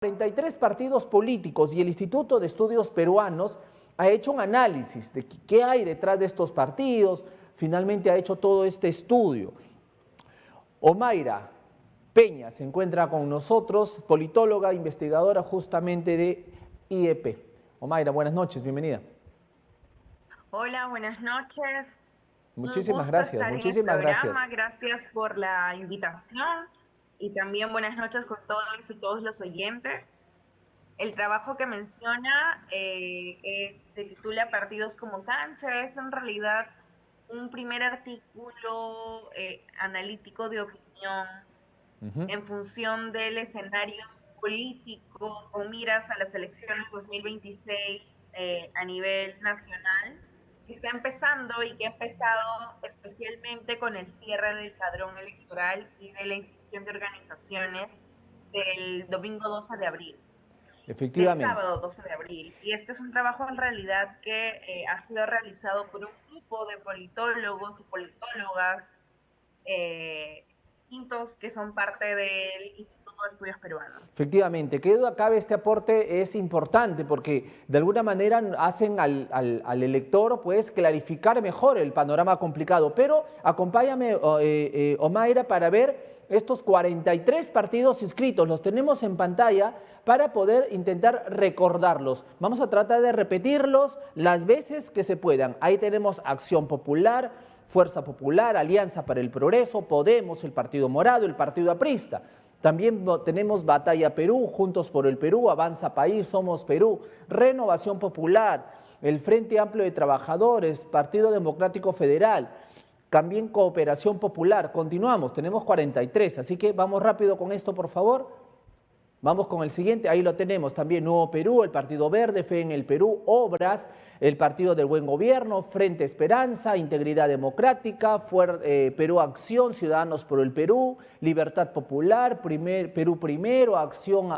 43 partidos políticos y el Instituto de Estudios Peruanos ha hecho un análisis de qué hay detrás de estos partidos, finalmente ha hecho todo este estudio. Omaira Peña se encuentra con nosotros, politóloga, investigadora justamente de IEP. Omaira, buenas noches, bienvenida. Hola, buenas noches. Un Muchísimas gusto gracias, estar en el muchísimas gracias. programa. Gracias por la invitación y también buenas noches con todos y todos los oyentes. El trabajo que menciona se titula Partidos como cancha. Es en realidad un primer artículo analítico de opinión Ujú. en función del escenario político con miras a las elecciones 2026 a nivel nacional, que está empezando y que ha empezado especialmente con el cierre del padrón electoral y de la inscripción de organizaciones del domingo 12 de abril, del Efectivamente. sábado 12 de abril. Y este es un trabajo en realidad que ha sido realizado por un grupo de politólogos y politólogas eh, distintos que son parte del Instituto de Estudios Peruanos. Efectivamente, que duda cabe, este aporte es importante porque de alguna manera hacen al elector pues clarificar mejor el panorama complicado. Pero acompáñame, Omaira, para ver estos 43 partidos inscritos. Los tenemos en pantalla para poder intentar recordarlos. Vamos a tratar de repetirlos las veces que se puedan. Ahí tenemos Acción Popular, Fuerza Popular, Alianza para el Progreso, Podemos, el Partido Morado, el Partido Aprista. También tenemos Batalla Perú, Juntos por el Perú, Avanza País, Somos Perú, Renovación Popular, el Frente Amplio de Trabajadores, Partido Democrático Federal, también Cooperación Popular. Continuamos, tenemos 43, así que vamos rápido con esto, por favor. Vamos con el siguiente, ahí lo tenemos también, Nuevo Perú, el Partido Verde, Fe en el Perú, Obras, el Partido del Buen Gobierno, Frente Esperanza, Integridad Democrática, Perú Acción, Ciudadanos por el Perú, Libertad Popular, Perú Primero, Acción,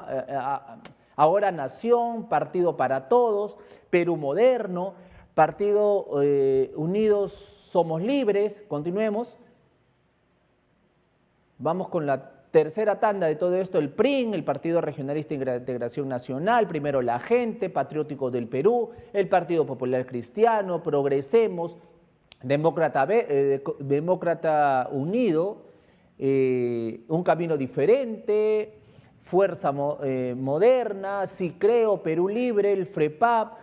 Ahora Nación, Partido para Todos, Perú Moderno, Partido Unidos Somos Libres. Continuemos. Vamos con la tercera tanda de todo esto, el PRIN, el Partido Regionalista de Integración Nacional, primero la Gente, Patriótico del Perú, el Partido Popular Cristiano, Progresemos, Demócrata Unido, Un Camino Diferente, Fuerza Moderna, Sí Creo, Perú Libre, el FREPAP,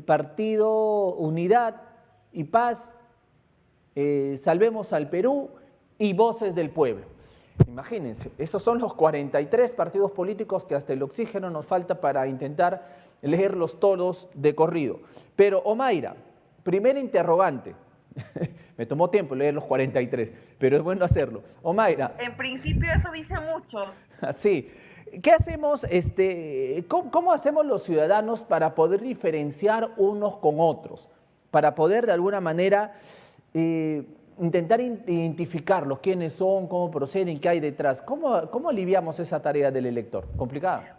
Partido Unidad y Paz, Salvemos al Perú y Voces del Pueblo. Imagínense, esos son los 43 partidos políticos que hasta el oxígeno nos falta para intentar leerlos todos de corrido. Pero Omaira, primer interrogante, me tomó tiempo leer los 43, pero es bueno hacerlo. Omaira, En principio eso dice mucho. así, ¿qué hacemos, cómo hacemos los ciudadanos para poder diferenciar unos con otros? Para poder de alguna manera intentar identificarlos, quiénes son, cómo proceden, qué hay detrás. ¿Cómo aliviamos esa tarea del elector? ¿Complicada?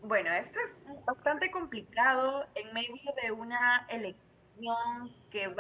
Bueno, esto es bastante complicado en medio de una elección que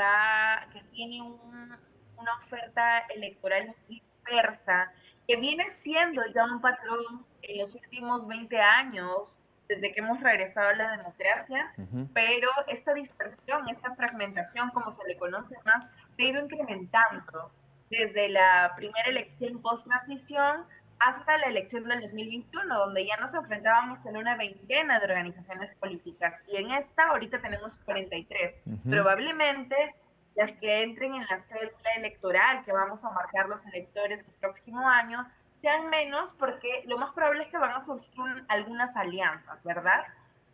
tiene una oferta electoral muy diversa, que viene siendo ya un patrón en los últimos 20 años, desde que hemos regresado a la democracia, Ujú. pero esta dispersión, esta fragmentación, como se le conoce más, se ha ido incrementando desde la primera elección post-transición hasta la elección del 2021, donde ya nos enfrentábamos en una veintena de organizaciones políticas. Y en esta ahorita tenemos 43. Ujú. Probablemente las que entren en la célula electoral que vamos a marcar los electores el próximo año sean menos, porque lo más probable es que van a surgir algunas alianzas, ¿verdad?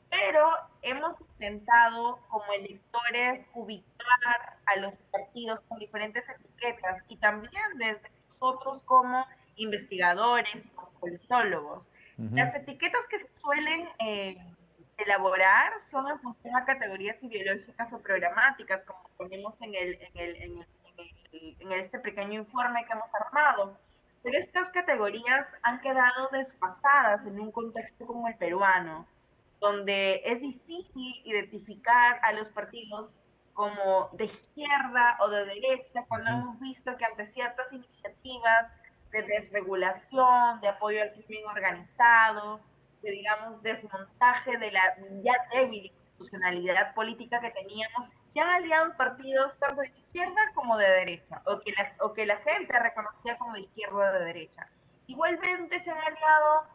Pero hemos intentado como electores ubicar a los partidos con diferentes etiquetas y también desde nosotros como investigadores y como politólogos. Ujú. Las etiquetas que se suelen elaborar son en función a categorías ideológicas o programáticas, como ponemos en este pequeño informe que hemos armado. Pero estas categorías han quedado desfasadas en un contexto como el peruano, donde es difícil identificar a los partidos como de izquierda o de derecha, cuando Ujú. hemos visto que ante ciertas iniciativas de desregulación, de apoyo al crimen organizado, digamos, desmontaje de la ya débil institucionalidad política que teníamos, se han aliado partidos tanto de izquierda como de derecha, o que la gente reconocía como de izquierda o de derecha. Igualmente se han aliado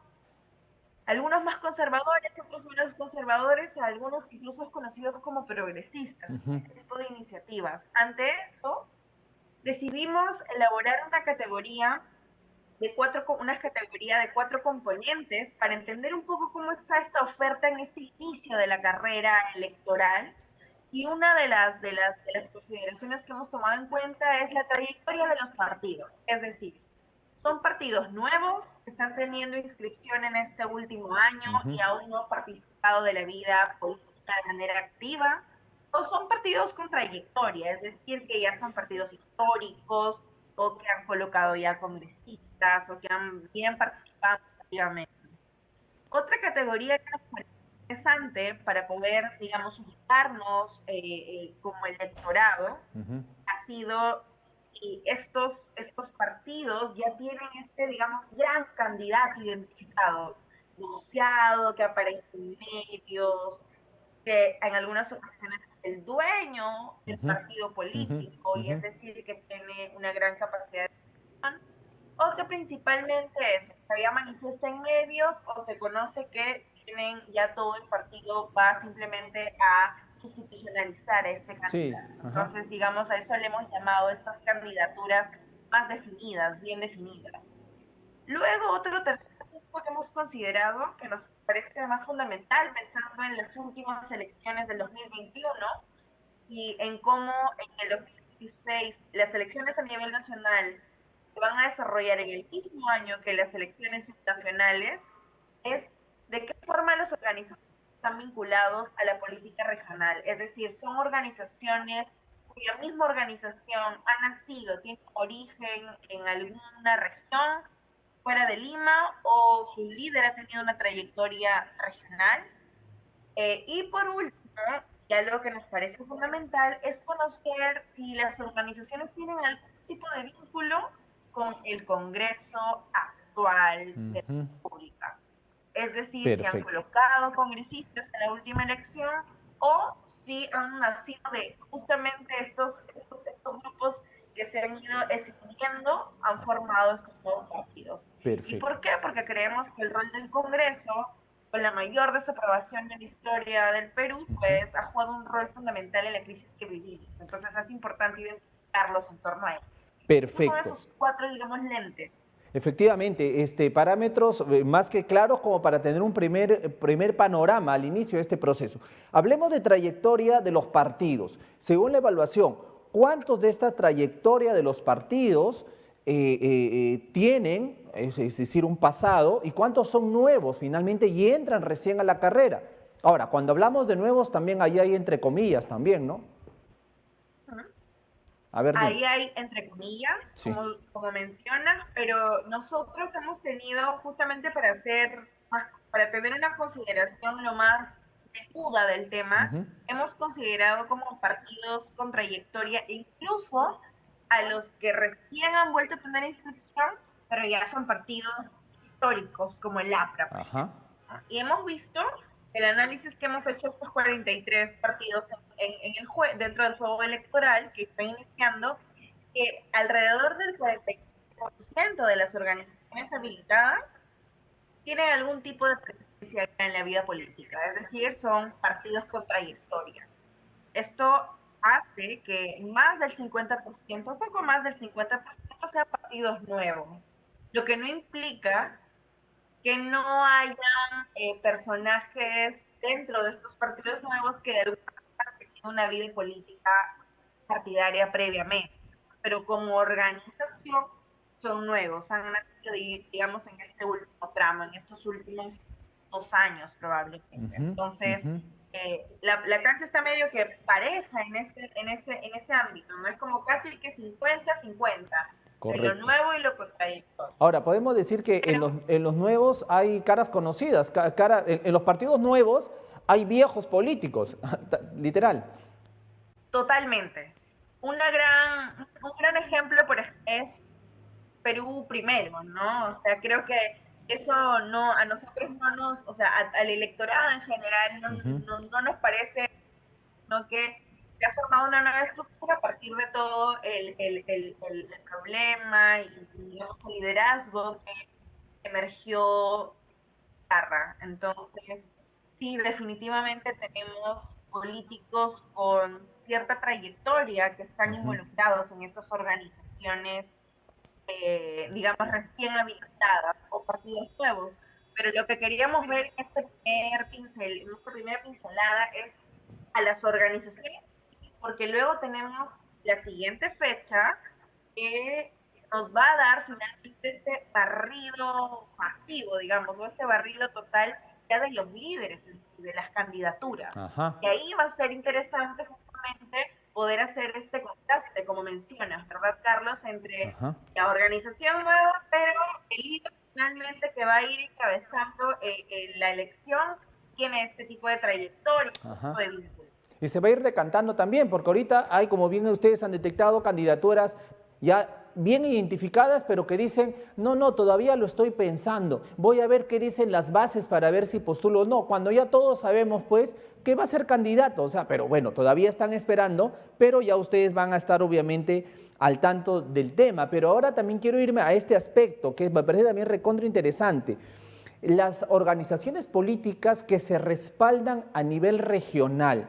algunos más conservadores, otros menos conservadores, algunos incluso conocidos como progresistas, este tipo de iniciativas. Ante eso, decidimos elaborar una categoría de 4 componentes para entender un poco cómo está esta oferta en este inicio de la carrera electoral. Y una de las consideraciones que hemos tomado en cuenta es la trayectoria de los partidos. Es decir, son partidos nuevos que están teniendo inscripción en este último año y aún no han participado de la vida política de manera activa, o son partidos con trayectoria, es decir, que ya son partidos históricos o que han colocado ya congresistas o que vienen participando activamente. Otra categoría que nos parece interesante para poder, digamos, ubicarnos como electorado ha sido y estos partidos ya tienen este, digamos, gran candidato identificado, negociado, que aparece en medios, que en algunas ocasiones es el dueño del partido político, y es decir, que tiene una gran capacidad de decisión, o que principalmente eso, se ya manifiesta en medios o se conoce que tienen ya todo el partido va simplemente a institucionalizar a este Sí, candidato. ajá. Entonces, digamos, a eso le hemos llamado estas candidaturas más definidas, bien definidas. Luego, otro tercer punto que hemos considerado, que nos parece además fundamental, pensando en las últimas elecciones del 2021 y en cómo en el 2016 las elecciones a nivel nacional se van a desarrollar en el mismo año que las elecciones subnacionales, es de qué forma los organizaciones están vinculados a la política regional. Es decir, son organizaciones cuya misma organización ha nacido, tiene origen en alguna región fuera de Lima, o su líder ha tenido una trayectoria regional. Y por último, y algo que nos parece fundamental, es conocer si las organizaciones tienen algún tipo de vínculo con el Congreso actual de la República. Es decir, si han Perfecto. colocado congresistas en la última elección o si han nacido de justamente estos grupos que se han ido escindiendo, han formado estos nuevos partidos. ¿Y Perfecto. por qué? Porque creemos que el rol del Congreso, con la mayor desaprobación en la historia del Perú, pues ha jugado un rol fundamental en la crisis que vivimos. Entonces es importante identificarlos en torno a él. Estos son Perfecto. esos 4, digamos, lentes. Efectivamente, parámetros más que claros como para tener un primer panorama al inicio de este proceso. Hablemos de trayectoria de los partidos. Según la evaluación, ¿cuántos de esta trayectoria de los partidos tienen, es decir, un pasado, y cuántos son nuevos finalmente y entran recién a la carrera? Ahora, cuando hablamos de nuevos, también ahí hay entre comillas también, ¿no? A ver, Ahí dinos. hay entre comillas, Sí. como mencionas, pero nosotros hemos tenido justamente para tener una consideración lo más aguda del tema, hemos considerado como partidos con trayectoria e incluso a los que recién han vuelto a tener inscripción, pero ya son partidos históricos como el APRA, por Ajá. ejemplo. Y hemos visto el análisis que hemos hecho estos 43 partidos dentro del juego electoral que está iniciando, que alrededor del 40% de las organizaciones habilitadas tienen algún tipo de presencia en la vida política, es decir, son partidos con trayectoria. Esto hace que más del 50%, un poco más del 50% sean partidos nuevos, lo que no implica que no hayan personajes dentro de estos partidos nuevos que de alguna manera han tenido una vida política partidaria previamente, pero como organización son nuevos, han nacido, digamos, en este último tramo, en estos últimos 2 años probablemente. Entonces, la cancha está medio que pareja en ese ámbito, ¿no? Es como casi que 50-50, de lo Correcto. nuevo y lo contradictorio. Ahora, podemos decir que en los nuevos hay caras conocidas, en los partidos nuevos hay viejos políticos, literal. Totalmente. Un gran ejemplo es Perú primero, ¿no? O sea, creo que eso no, a nosotros no nos, o sea, al electorado en general Ujú, no nos parece, sino que se ha formado una nueva estructura a partir de todo el problema y digamos, el liderazgo que emergió Carra. Entonces, sí, definitivamente tenemos políticos con cierta trayectoria que están ujú. involucrados en estas organizaciones, digamos, recién habilitadas o partidos nuevos. Pero lo que queríamos ver en esta primera pincelada es a las organizaciones, porque luego tenemos la siguiente fecha que nos va a dar finalmente este barrido masivo, digamos, o este barrido total ya de los líderes en sí, de las candidaturas. Ajá, Y ahí va a ser interesante justamente poder hacer este contraste, como mencionas, ¿verdad, Carlos? Entre ajá. la organización nueva, pero el líder finalmente que va a ir encabezando la elección tiene este tipo de trayectoria, este tipo Ajá. de vínculos. Y se va a ir decantando también, porque ahorita hay, como bien ustedes han detectado, candidaturas ya bien identificadas, pero que dicen, no, no, todavía lo estoy pensando, voy a ver qué dicen las bases para ver si postulo o no, cuando ya todos sabemos, pues, que va a ser candidato, o sea, pero bueno, todavía están esperando, pero ya ustedes van a estar obviamente al tanto del tema. Pero ahora también quiero irme a este aspecto, que me parece también recontra interesante. Las organizaciones políticas que se respaldan a nivel regional.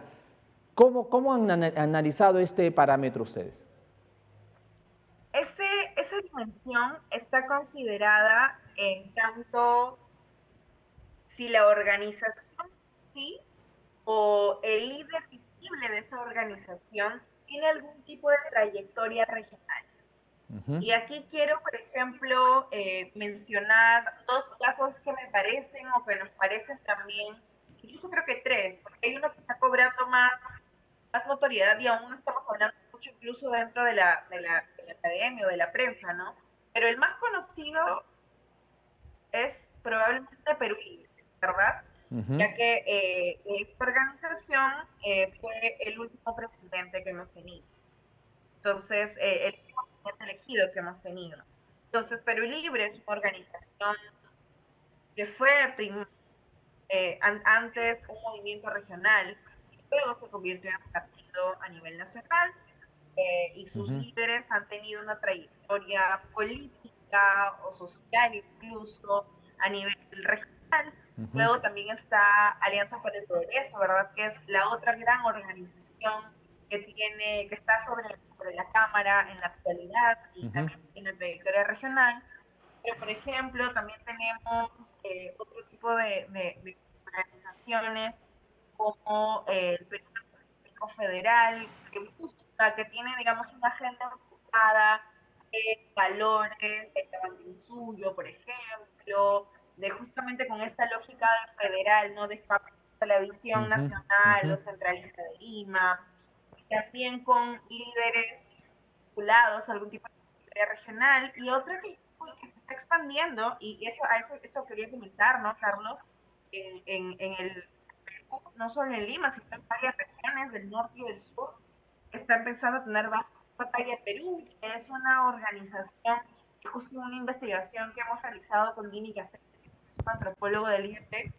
¿Cómo han analizado este parámetro ustedes? Esa dimensión está considerada en tanto si la organización sí o el líder visible de esa organización tiene algún tipo de trayectoria regional. Ujú, Y aquí quiero, por ejemplo, mencionar dos casos que me parecen o que nos parecen también, incluso creo que tres, porque hay uno que está cobrando más notoriedad y aún no estamos hablando mucho incluso dentro de la academia o de la prensa, ¿no? Pero el más conocido es probablemente Perú Libre, ¿verdad? ujú, Ya que esta organización fue el último presidente que hemos tenido. Entonces, el último presidente elegido que hemos tenido. Entonces, Perú Libre es una organización que fue antes un movimiento regional y luego se convirtió en un partido a nivel nacional, y sus ujú, líderes han tenido una trayectoria política o social incluso a nivel regional. ujú, Luego también está Alianza por el Progreso, ¿verdad? Que es la otra gran organización que está sobre la Cámara en la actualidad y ujú, también tiene trayectoria regional. Pero, por ejemplo, también tenemos otro tipo de organizaciones como el Perú Federal, que busca, que tiene, digamos, una agenda enfocada en valores, el suyo, por ejemplo, de justamente con esta lógica federal, ¿no? De escapar de la visión ujú, nacional ujú. o centralista de Lima, también con líderes vinculados a algún tipo de historia regional, y otra que se está expandiendo, y eso quería comentar, ¿no, Carlos? En el Perú, no solo en Lima, sino en varias regiones del norte y del sur, están pensando tener bases en Batalla Perú, que es una organización, justo una investigación que hemos realizado con Dini Castell, que es un antropólogo del IEP,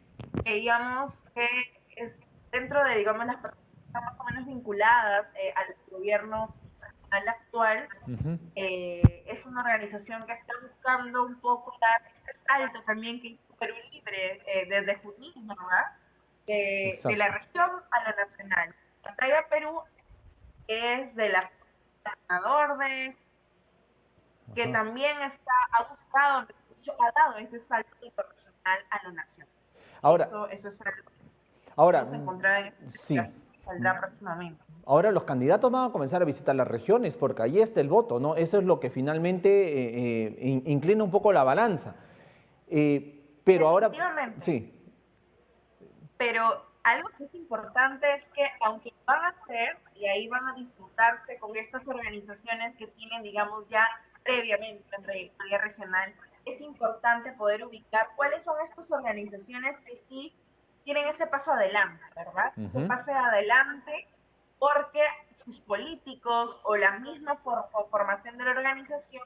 que digamos que es dentro de, digamos, las personas que están más o menos vinculadas al gobierno regional actual, es una organización que está buscando un poco dar este salto también que hizo Perú Libre desde Junín, ¿verdad? De la Exacto. región a lo nacional. Batalla Perú es de la gobernador de que Ajá. también ha buscado, ha dado ese salto de lo regional a lo nacional. Ahora, Eso es algo que ahora, vamos a encontrar en esta sí. investigación que saldrá próximamente. Ahora los candidatos van a comenzar a visitar las regiones porque ahí está el voto, ¿no? Eso es lo que finalmente inclina un poco la balanza. Pero ahora, Definitivamente. sí. Pero algo que es importante es que aunque van a ser, y ahí van a disputarse con estas organizaciones que tienen, digamos, ya previamente una trayectoria regional, es importante poder ubicar cuáles son estas organizaciones que sí tienen ese paso adelante, ¿verdad? Ese Ujú. paso adelante porque sus políticos o la misma formación de la organización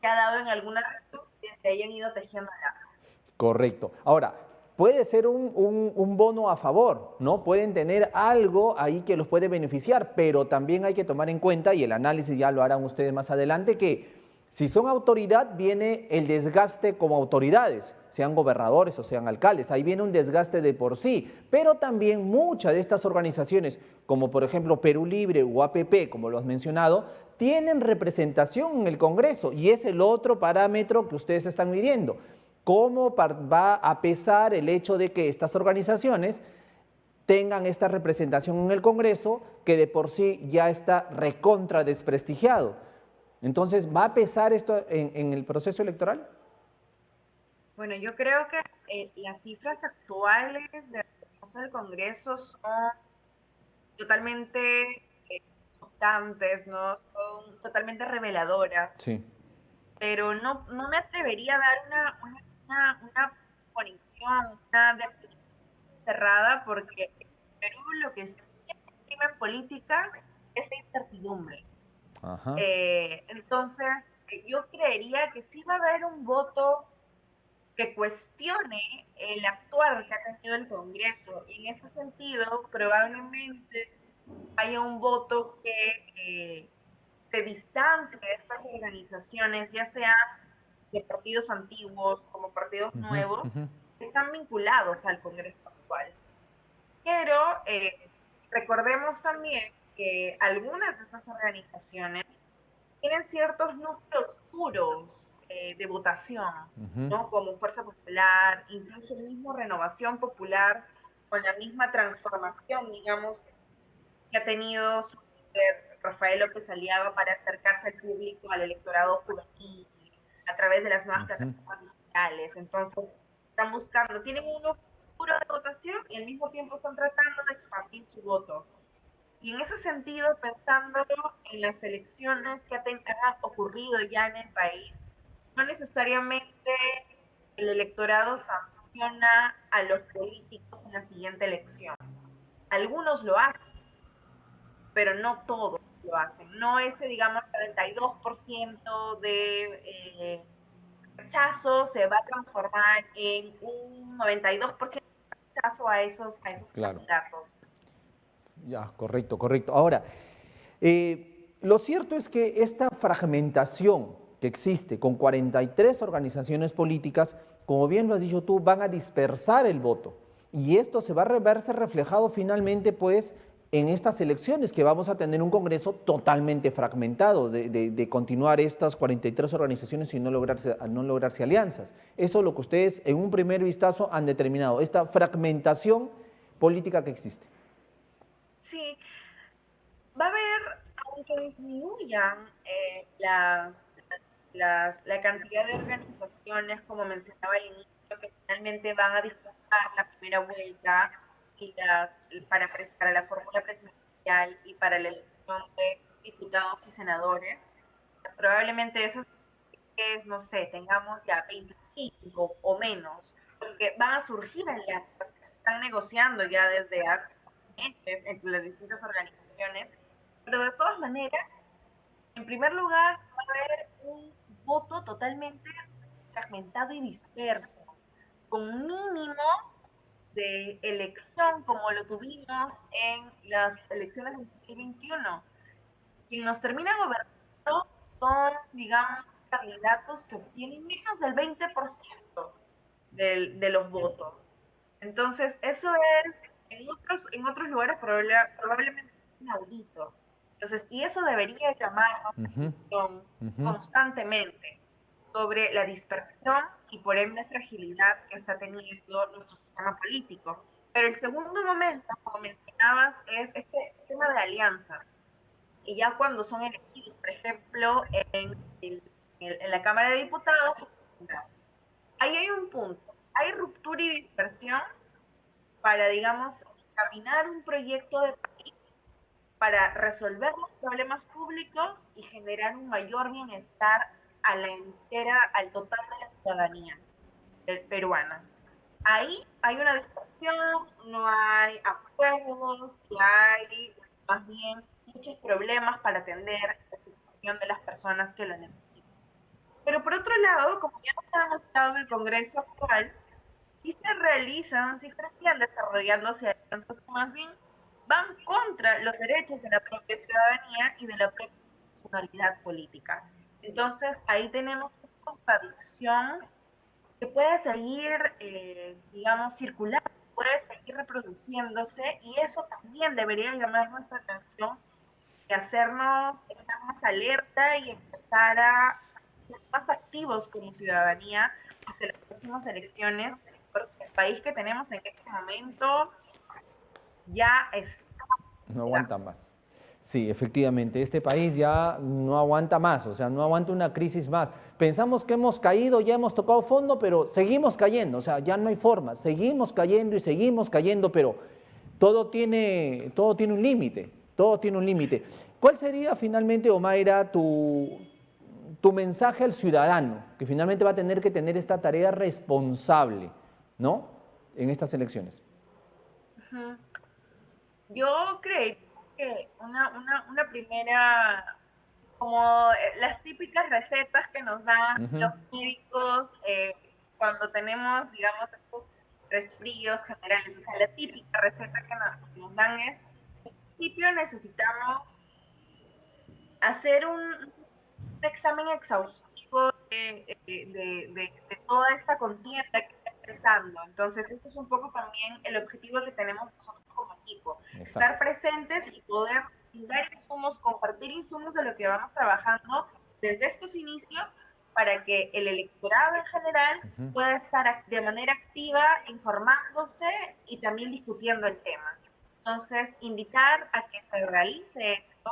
se ha dado en alguna región que se hayan ido tejiendo lazos. Correcto. Ahora, puede ser un bono a favor, ¿no? Pueden tener algo ahí que los puede beneficiar, pero también hay que tomar en cuenta, y el análisis ya lo harán ustedes más adelante, que si son autoridad, viene el desgaste como autoridades, sean gobernadores o sean alcaldes. Ahí viene un desgaste de por sí, pero también muchas de estas organizaciones, como por ejemplo Perú Libre o APP, como lo has mencionado, tienen representación en el Congreso y es el otro parámetro que ustedes están midiendo. ¿Cómo va a pesar el hecho de que estas organizaciones tengan esta representación en el Congreso que de por sí ya está recontra desprestigiado? Entonces, ¿va a pesar esto en el proceso electoral? Bueno, yo creo que las cifras actuales del rechazo del Congreso son totalmente chocantes, ¿no? Son totalmente reveladoras, Sí. pero no me atrevería a dar una conexión, una definición cerrada, porque en Perú lo que sí prima en política es la incertidumbre. Ajá. Entonces, yo creería que sí va a haber un voto que cuestione el actuar que ha tenido el Congreso. Y en ese sentido, probablemente haya un voto que se distancie de estas organizaciones, ya sean de partidos antiguos como partidos Ujú, nuevos, ujú. que están vinculados al Congreso actual. Pero recordemos también que algunas de estas organizaciones tienen ciertos núcleos duros de votación, Ujú. ¿no? Como Fuerza Popular, incluso el mismo Renovación Popular, con la misma transformación, digamos, que ha tenido su líder Rafael López Aliaga para acercarse al público, al electorado juvenil, a través de las nuevas Ujú. plataformas digitales. Entonces, están buscando, tienen uno puro de votación y al mismo tiempo están tratando de expandir su voto. Y en ese sentido, pensándolo en las elecciones que han ocurrido ya en el país, no necesariamente el electorado sanciona a los políticos en la siguiente elección. Algunos lo hacen, pero no todos lo hacen. No ese, digamos, 32% de rechazo se va a transformar en un 92% de rechazo a esos Claro. candidatos. Ya, correcto, correcto. Ahora, lo cierto es que esta fragmentación que existe con 43 organizaciones políticas, como bien lo has dicho tú, van a dispersar el voto. Y esto se va a verse reflejado finalmente, pues, en estas elecciones, que vamos a tener un Congreso totalmente fragmentado, de continuar estas 43 organizaciones y no lograrse alianzas. Eso es lo que ustedes en un primer vistazo han determinado, esta fragmentación política que existe. Sí, va a haber, aunque disminuyan la cantidad de organizaciones, como mencionaba al inicio, que finalmente van a disputar la primera vuelta y para la fórmula presidencial y para la elección de diputados y senadores, probablemente eso es, no sé, tengamos ya 25 o menos, porque van a surgir alianzas que se están negociando ya desde hace meses entre las distintas organizaciones, pero de todas maneras, en primer lugar, va a haber un voto totalmente fragmentado y disperso, con mínimos de elección como lo tuvimos en las elecciones del 2021. Quien nos termina gobernando son, digamos, candidatos que obtienen menos del 20% de los votos. Entonces, eso es en otros lugares probablemente inaudito. Entonces, y eso debería llamar la Ujú, atención ujú. constantemente sobre la dispersión y por ende fragilidad que está teniendo nuestro sistema político. Pero el segundo momento, como mencionabas, es este tema de alianzas. Y ya cuando son elegidos, por ejemplo, en la Cámara de Diputados, ahí hay un punto. Hay ruptura y dispersión para, digamos, caminar un proyecto de país, para resolver los problemas públicos y generar un mayor bienestar al total de la ciudadanía peruana. Ahí hay una distorsión, no hay acuerdos, y hay más bien muchos problemas para atender la situación de las personas que lo necesitan. Pero por otro lado, como ya nos ha demostrado el Congreso actual, sí se realizan, sí terminan desarrollándose alianzas que más bien van contra los derechos de la propia ciudadanía y de la propia institucionalidad política. Entonces, ahí tenemos una contradicción que puede seguir, digamos, circulando, puede seguir reproduciéndose y eso también debería llamar nuestra atención y hacernos estar más alerta y empezar a ser más activos como ciudadanía hacia las próximas elecciones, porque el país que tenemos en este momento ya está No en aguanta pedazos. más. Sí, efectivamente, este país ya no aguanta más, o sea, no aguanta una crisis más. Pensamos que hemos caído, ya hemos tocado fondo, pero seguimos cayendo, o sea, ya no hay forma, seguimos cayendo y seguimos cayendo, pero todo tiene un límite, todo tiene un límite. ¿Cuál sería finalmente, Omaira, tu mensaje al ciudadano, que finalmente va a tener que tener esta tarea responsable, ¿no? En estas elecciones. Uh-huh. Yo creo que una primera, como las típicas recetas que nos dan Ujú, los médicos cuando tenemos, digamos, estos resfríos generales. O sea, la típica receta que nos dan es, en principio necesitamos hacer un examen exhaustivo de toda esta contienda que está empezando. Entonces, este es un poco también el objetivo que tenemos nosotros como equipo, estar exacto. presentes y poder dar insumos, compartir insumos de lo que vamos trabajando desde estos inicios para que el electorado en general Ujú. pueda estar de manera activa informándose y también discutiendo el tema. Entonces, invitar a que se realice esto,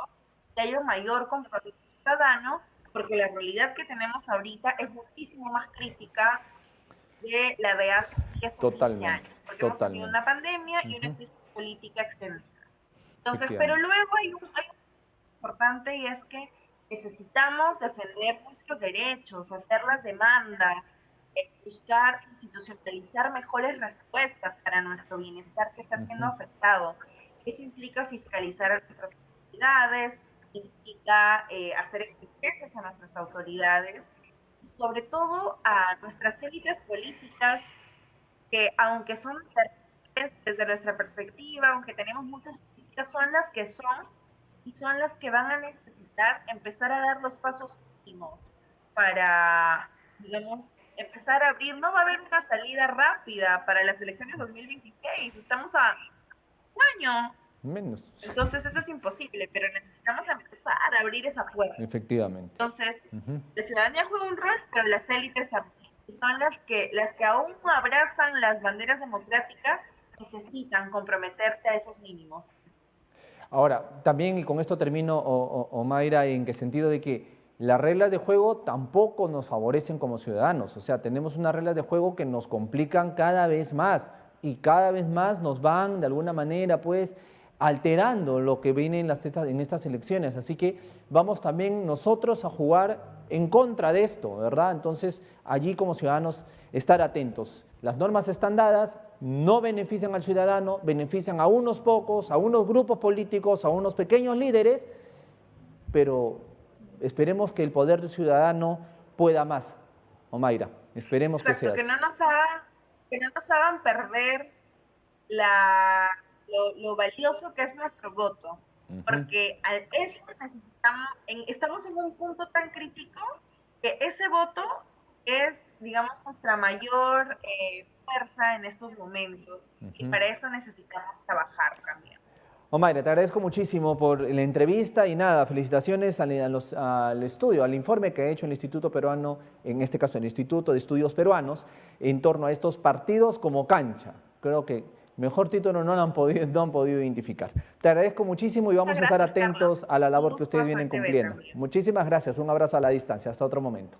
que haya un mayor compromiso ciudadano, porque la realidad que tenemos ahorita es muchísimo más crítica de la de hace 10 o 15 Totalmente, años, porque hemos tenido totalmente. una pandemia y una Ujú, crisis política extendida. Entonces, pero efectivamente. luego hay un importante y es que necesitamos defender nuestros derechos, hacer las demandas, buscar institucionalizar mejores respuestas para nuestro bienestar que está siendo Ujú, afectado. Eso implica fiscalizar a nuestras autoridades, implica hacer exigencias a nuestras autoridades y sobre todo a nuestras élites políticas que aunque son terribles desde nuestra perspectiva, aunque tenemos muchas críticas, son las que son y son las que van a necesitar empezar a dar los pasos últimos para, digamos, empezar a abrir. No va a haber una salida rápida para las elecciones 2026, estamos a un año, menos, entonces eso es imposible, pero necesitamos empezar a abrir esa puerta. efectivamente. Entonces, Ujú. la ciudadanía juega un rol, pero las élites también. Y son las que aún no abrazan las banderas democráticas, necesitan comprometerse a esos mínimos. Ahora, también, y con esto termino, Omaira, en el sentido de que las reglas de juego tampoco nos favorecen como ciudadanos. O sea, tenemos unas reglas de juego que nos complican cada vez más y cada vez más nos van de alguna manera, pues, alterando lo que viene en estas elecciones. Así que vamos también nosotros a jugar en contra de esto, ¿verdad? Entonces, allí como ciudadanos, estar atentos. Las normas están dadas, no benefician al ciudadano, benefician a unos pocos, a unos grupos políticos, a unos pequeños líderes, pero esperemos que el poder del ciudadano pueda más, Omaira, esperemos que sea Exacto, así. que no nos hagan perder la, lo valioso que es nuestro voto, Ujú. porque al eso necesitamos, estamos en un punto tan crítico que ese voto es, digamos, nuestra mayor fuerza en estos momentos y Ujú. para eso necesitamos trabajar también. Omaira, te agradezco muchísimo por la entrevista y nada, felicitaciones al estudio, al informe que ha hecho el Instituto Peruano, en este caso el Instituto de Estudios Peruanos, en torno a estos partidos como cancha. Creo que mejor título no han podido identificar. Te agradezco muchísimo y Muchas vamos a estar gracias, Carlos. atentos a la Un labor que gusto ustedes vienen hacerte ver cumpliendo. también. Muchísimas gracias, un abrazo a la distancia, hasta otro momento.